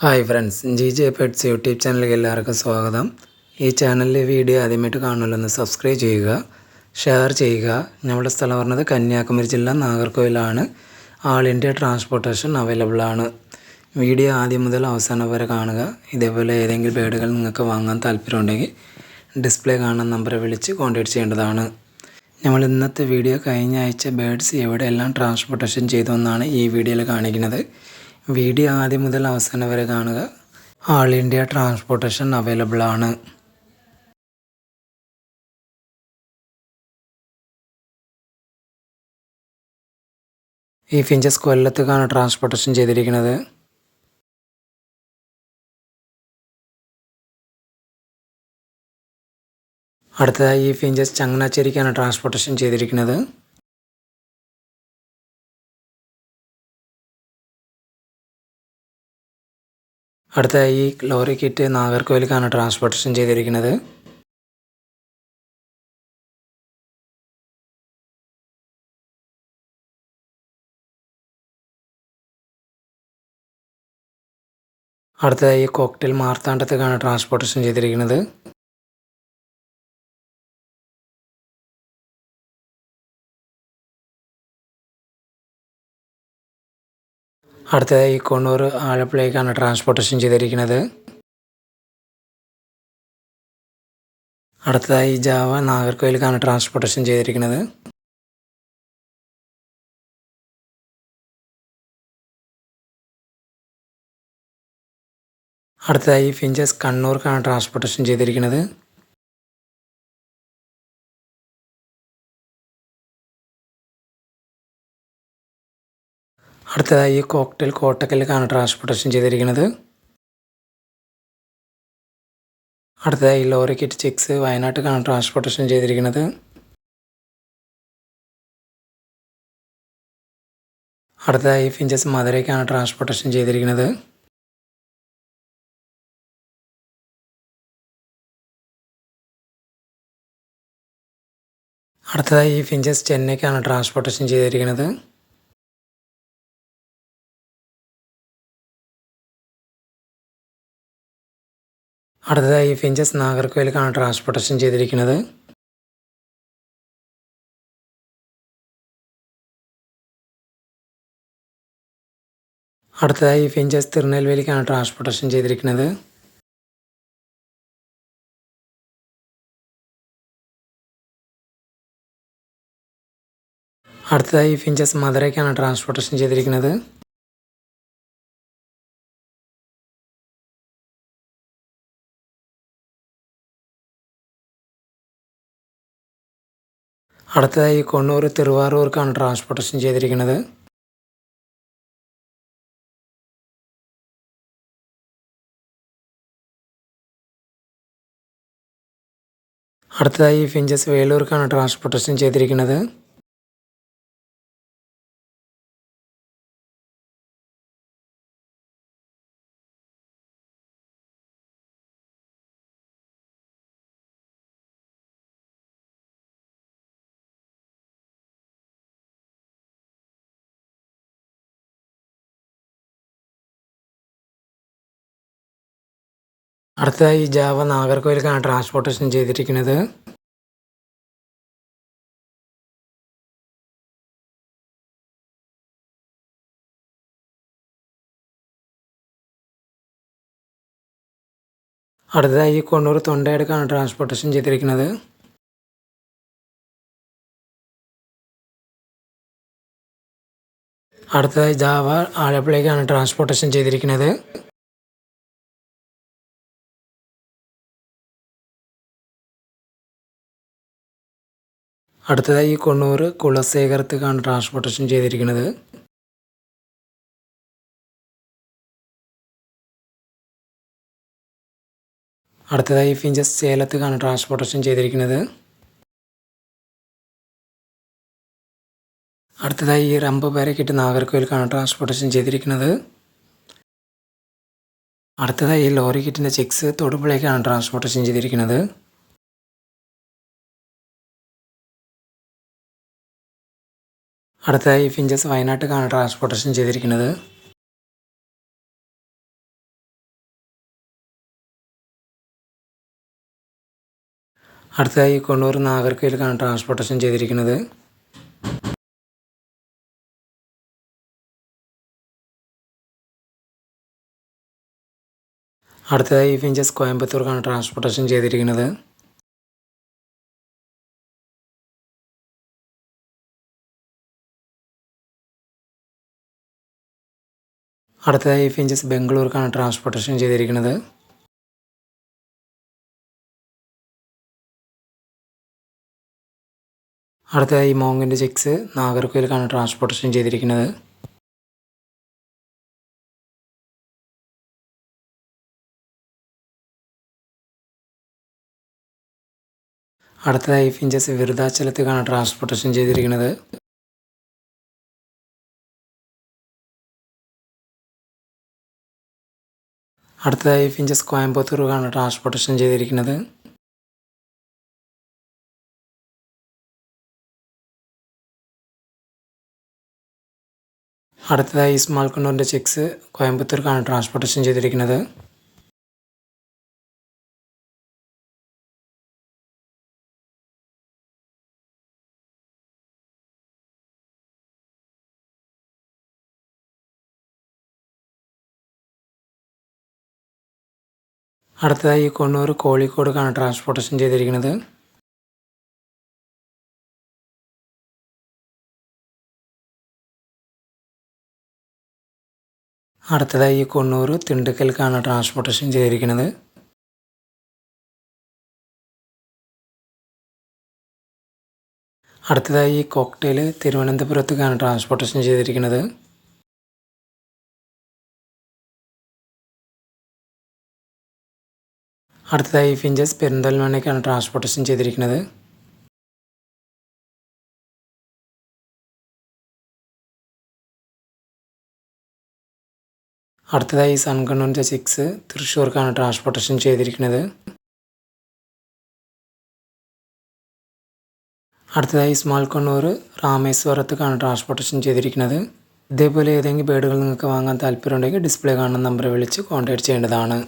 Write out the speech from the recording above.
Hi friends, J pets YouTube ചാനലിലേക്ക് എല്ലാവർക്കും സ്വാഗതം. ഈ ചാനലിലെ വീഡിയോ ആദ്യമായിട്ട് കാണുമല്ലോ, സബ്സ്ക്രൈബ് ചെയ്യുക, ഷെയർ ചെയ്യുക. നമ്മുടെ സ്ഥലം പറഞ്ഞത് കന്യാകുമാരി ജില്ല നാഗർകോവിലാണ്. ആൾ ഇന്ത്യ ട്രാൻസ്പോർട്ടേഷൻ അവൈലബിൾ ആണ്. വീഡിയോ ആദ്യം മുതൽ അവസാനം വരെ കാണുക. ഇതേപോലെ ഏതെങ്കിലും ബേഡുകൾ നിങ്ങൾക്ക് വാങ്ങാൻ താല്പര്യമുണ്ടെങ്കിൽ ഡിസ്പ്ലേ കാണുന്ന നമ്പറെ വിളിച്ച് കോൺടാക്ട് ചെയ്യേണ്ടതാണ്. നമ്മൾ ഇന്നത്തെ വീഡിയോ കഴിഞ്ഞ ആഴ്ച ബേഡ്സ് എവിടെയെല്ലാം ട്രാൻസ്പോർട്ടേഷൻ ചെയ്തുവെന്നാണ് ഈ വീഡിയോയിൽ കാണിക്കുന്നത്. വീഡിയോ ആദ്യം മുതൽ അവസാനം വരെ കാണുക. ആൾ ഇന്ത്യ ട്രാൻസ്പോർട്ടേഷൻ അവൈലബിൾ ആണ്. ഈ ഫിഞ്ചസ് കൊല്ലത്തേക്കാണ് ട്രാൻസ്പോർട്ടേഷൻ ചെയ്തിരിക്കുന്നത്. അടുത്തതായി ഈ ഫിഞ്ചസ് ചങ്ങനാശ്ശേരിക്കാണ് ട്രാൻസ്പോർട്ടേഷൻ ചെയ്തിരിക്കുന്നത്. അടുത്തതായി ഈ ലോറി കിറ്റ് നാഗർകോവിലേക്കാണ് ട്രാൻസ്പോർട്ടേഷൻ ചെയ്തിരിക്കുന്നത്. അടുത്തതായി ഈ കോക്ടെയിൽ മാർത്താണ്ഡത്തേക്കാണ് ട്രാൻസ്പോർട്ടേഷൻ ചെയ്തിരിക്കുന്നത്. അടുത്തതായി കൊണ്ണൂർ ആലപ്പുഴയ്ക്കാണ് ട്രാൻസ്പോർട്ടേഷൻ ചെയ്തിരിക്കുന്നത്. അടുത്തതായി ജാവ നാഗർകോവിലേക്കാണ് ട്രാൻസ്പോർട്ടേഷൻ ചെയ്തിരിക്കുന്നത്. അടുത്തതായി ഫിഞ്ചസ് കണ്ണൂർക്കാണ് ട്രാൻസ്പോർട്ടേഷൻ ചെയ്തിരിക്കുന്നത്. അടുത്തതായി കോക്ടെയിൽ കോട്ടക്കലിലേക്കാണ് ട്രാൻസ്പോർട്ടേഷൻ ചെയ്തിരിക്കുന്നത്. അടുത്തതായി ലോറി കിറ്റ് ചിക്സ് വയനാട്ടിലേക്കാണ് ട്രാൻസ്പോർട്ടേഷൻ ചെയ്തിരിക്കുന്നത്. അടുത്തതായി ഫിഞ്ചസ് മധുരയ്ക്കാണ് ട്രാൻസ്പോർട്ടേഷൻ ചെയ്തിരിക്കുന്നത്. അടുത്തതായി ഈ ഫിഞ്ചസ് ചെന്നൈക്കാണ് ട്രാൻസ്പോർട്ടേഷൻ ചെയ്തിരിക്കുന്നത്. അടുത്തതായി ഈ ഫിഞ്ചസ് നാഗർകോവിലേക്കാണ് ട്രാൻസ്പോർട്ടേഷൻ ചെയ്തിരിക്കുന്നത്. അടുത്തതായി ഈ ഫിഞ്ചസ് തിരുനെൽവേലിക്കാണ് ട്രാൻസ്പോർട്ടേഷൻ ചെയ്തിരിക്കുന്നത്. അടുത്തതായി ഈ ഫിഞ്ചസ് മധുരയ്ക്കാണ് ട്രാൻസ്പോർട്ടേഷൻ ചെയ്തിരിക്കുന്നത്. അടുത്തതായി കൊണ്ണൂർ തിരുവാറൂർക്കാണ് ട്രാൻസ്പോർട്ടേഷൻ ചെയ്തിരിക്കുന്നത്. അടുത്തതായി ഫിഞ്ചസ് വേലൂർക്കാണ് ട്രാൻസ്പോർട്ടേഷൻ ചെയ്തിരിക്കുന്നത്. അടുത്തതായി ജാവ നാഗർകോവിലേക്കാണ് ട്രാൻസ്പോർട്ടേഷൻ ചെയ്തിരിക്കുന്നത്. അടുത്തതായി കൊണ്ണൂർ തൊണ്ടയാടേക്കാണ് ട്രാൻസ്പോർട്ടേഷൻ ചെയ്തിരിക്കുന്നത്. അടുത്തതായി ജാവ ആലപ്പുഴയ്ക്കാണ് ട്രാൻസ്പോർട്ടേഷൻ ചെയ്തിരിക്കുന്നത്. അടുത്തതായി കൊണ്ണൂർ കുളശേഖരത്തേക്കാണ് ട്രാൻസ്പോർട്ടേഷൻ ചെയ്തിരിക്കുന്നത്. അടുത്തതായി ഫിഞ്ചസ് സേലത്തേക്കാണ് ട്രാൻസ്പോർട്ടേഷൻ ചെയ്തിരിക്കുന്നത്. അടുത്തതായി ഈ റംബ് പാരക്കിട്ട് നാഗർകോവിലേക്കാണ് ട്രാൻസ്പോർട്ടേഷൻ ചെയ്തിരിക്കുന്നത്. അടുത്തതായി ലോറി കിറ്റിൻ്റെ ചിക്സ് തൊടുപുഴയ്ക്കാണ് ട്രാൻസ്പോർട്ടേഷൻ ചെയ്തിരിക്കുന്നത്. അടുത്തതായി ഫിഞ്ചസ് വയനാട്ടിലേക്കാണ് ട്രാൻസ്പോർട്ടേഷൻ ചെയ്തിരിക്കുന്നത്. അടുത്തതായി കൊണ്ണൂർ നാഗർകോയിലേക്കാണ് ട്രാൻസ്പോർട്ടേഷൻ ചെയ്തിരിക്കുന്നത്. അടുത്തതായി ഫിഞ്ചസ് കോയമ്പത്തൂർക്കാണ് ട്രാൻസ്പോർട്ടേഷൻ ചെയ്തിരിക്കുന്നത്. അടുത്തതായി ഫിഞ്ചസ് ബാംഗ്ലൂർക്കാണ് ട്രാൻസ്പോർട്ടേഷൻ ചെയ്തിരിക്കുന്നത്. അടുത്തതായി മോങ്ങിൻ്റെ ചിക്സ് നാഗർകോയിലേക്കാണ് ട്രാൻസ്പോർട്ടേഷൻ ചെയ്തിരിക്കുന്നത്. അടുത്തതായി ഫിഞ്ചസ് വിരുദ്ധാചലത്തേക്കാണ് ട്രാൻസ്പോർട്ടേഷൻ ചെയ്തിരിക്കുന്നത്. അടുത്തതായി ഫിഞ്ചസ് കോയമ്പത്തൂർക്കാണ് ട്രാൻസ്പോർട്ടേഷൻ ചെയ്തിരിക്കുന്നത്. അടുത്തതായി ഇസ്മാൽ കുണ്ണൂരിൻ്റെ ചിക്സ് കോയമ്പത്തൂർക്കാണ് ട്രാൻസ്പോർട്ടേഷൻ ചെയ്തിരിക്കുന്നത്. അടുത്തതായി കൊണ്ണൂർ കോഴിക്കോടേക്കാണ് ട്രാൻസ്പോർട്ടേഷൻ ചെയ്തിരിക്കുന്നത്. അടുത്തതായി കൊണ്ണൂർ തിണ്ടുക്കൽക്കാണ് ട്രാൻസ്പോർട്ടേഷൻ ചെയ്തിരിക്കുന്നത്. അടുത്തതായി കോക്ടെയിൽ തിരുവനന്തപുരത്തേക്കാണ് ട്രാൻസ്പോർട്ടേഷൻ ചെയ്തിരിക്കുന്നത്. അടുത്തതായി ഫിഞ്ചസ് പെരിന്തൽമണ്ണയ്ക്കാണ് ട്രാൻസ്പോർട്ടേഷൻ ചെയ്തിരിക്കുന്നത്. അടുത്തതായി സൺകണ്ണൂരിൻ്റെ ചിക്സ് തൃശ്ശൂർക്കാണ് ട്രാൻസ്പോർട്ടേഷൻ ചെയ്തിരിക്കുന്നത്. അടുത്തതായി സ്മാൾ കൊണ്ണൂർ രാമേശ്വരത്തേക്കാണ് ട്രാൻസ്പോർട്ടേഷൻ ചെയ്തിരിക്കുന്നത്. ഇതേപോലെ ഏതെങ്കിലും ബേഡുകൾ നിങ്ങൾക്ക് വാങ്ങാൻ താല്പര്യമുണ്ടെങ്കിൽ ഡിസ്പ്ലേ കാണുന്ന നമ്പറെ വിളിച്ച് കോൺടാക്റ്റ് ചെയ്യേണ്ടതാണ്.